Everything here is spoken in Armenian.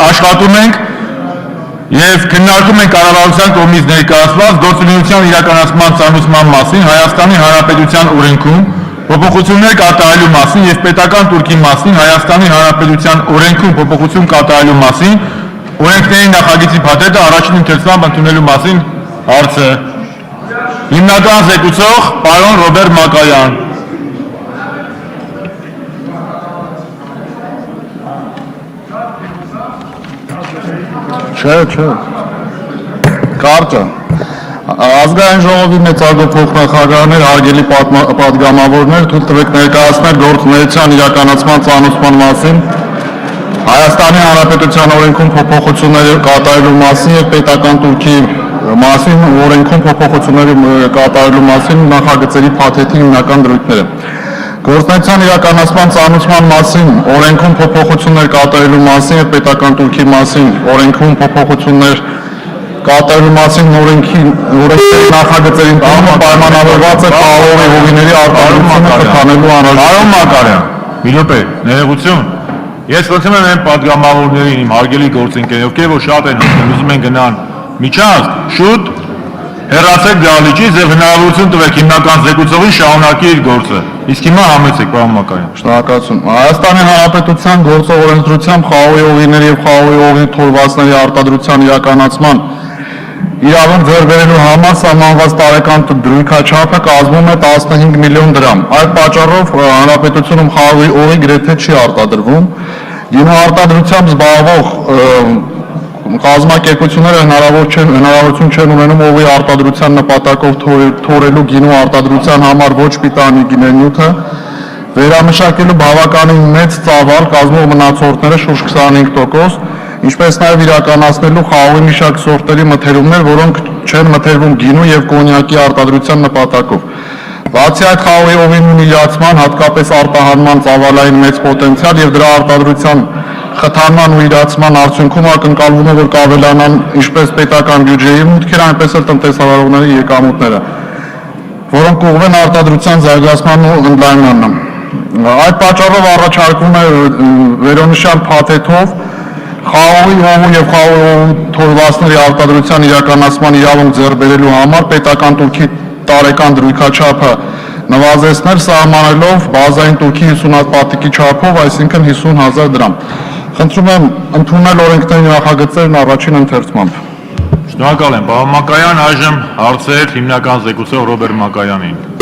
Աշխատում ենք և քննարկում ենք կառավարության կողմից ներկայացված գործունեության իրականացման ծանուցման մասին Հայաստանի Հանրապետության օրենքում փոփոխություններ կատարելու մասին և պետական տուրքի մասին Հայաստանի Հանրապետության օրենքում փոփոխություն կատարելու մասին օրենքների նախագծի փաթեթը առաջին ընթերցմամբ ընդունելու մասին հարցը։ Հիմնական զեկուցող պարոն Ռոբերտ Մակայան։ Չէ, կարճ է։ Ազգային ժողովի մեծարգո փոխնախարարներ, հարգելի պատգամավորներ, թույլ տվեք ներկայացնել գործունեության իրականացման ծանուցման մասին Հայաստանի Հանրապետության օրենքում փոփոխություններ կատարելու մասին և պետական տուրքի մասին օրենքում փոփոխությունների կատարելու մասին նախագծերի փաթեթի հիմնական դրույթները։ Գործունեության իրականացման ծանուցման մասին օրենքում փոփոխություններ կատարելու մասին և պետական տուրքի մասին օրենքում փոփոխություններ կատարելու մասին օրենքների նախագծերի ընդունումը պայմանավորված է խաղողի հողիների արտադրությունը խթանելու Պարոն Մակարյան, մի րոպե, ներողություն։ Ես խնդրում եմ այն պատգամավորներին, իմ հարգելի գործընկերներ, ովքեր որ շատ են ուզում են գնան միջանցք, շուտ հեռացեք դահլիճից և հնարավորություն տվեք հիմնական զեկուցողին շարունակի իր գործը։ Իսկ հիմա համեցեք, պարոն Մակարյան։ Շնորհակալություն։ Հայաստանի Հանրապետության գործող օրենսդրությամբ խաղողի հողիների և խաղողի հողի թողվածքների արտադրության իրականացման իրավունք ձեռք բերելու համար սահմանված տարեկան դրույքաչափը կազմում է 15 միլիոն դրամ։ Այդ պատճառով Հանրապետությունում խաղողի հողի գրեթե չի արտադրվում։ Գինու արտադրությամբ զբաղվող կազմակերպությունները հնարավորություն չեն ունենում հողի արտադրության նպատակով թորելու գինու արտադրության համար ոչ պիտանի գինենյութը վերամշակելու բավականին մեծ ծավալ կազմող մնացորդները շուրջ 25%, ինչպես նաև իրականացնելու խաղողի մի շարք սորտերի մթերումներ, որոնք չեն մթերվում գինու և կոնյակի արտադրության նպատակով։ Բացի այդ խաղողի հողի միլիացման, հատկապես արտահանման ծավալային մեծ պոտենցիալ և դրա արտադրության խթանման ու իրացման արդյունքում ակնկալվում է, որ կավելանան ինչպես պետական բյուջեի մուտքերը, այնպես էլ տնտեսավարողների եկամուտները, որոնք կուղղվեն արտադրության զարգացման ու ընդլայնմանը։ Այդ պատճառով առաջարկվում է վերոնշյալ փաթեթով խաղողի հողու և խաղողի հողու թողվածքների արտադրության իրականացման իրավունք ձեռք բերելու համար պետական տուրքի տարեկան դրույքաչափը նվազեցնել սահմանելով բազային տուրքի 50 հատ պատիկի չափով, այսինքն 50,000 դրամ։ Խնդրում եմ ընդունել օրենքների նախագծերն առաջին ընթերցմամբ։ Շնորհակալ եմ, պարոն Մակայան, այժմ հարցեր հիմնական զեկուցող Ռոբերտ Մակայանին։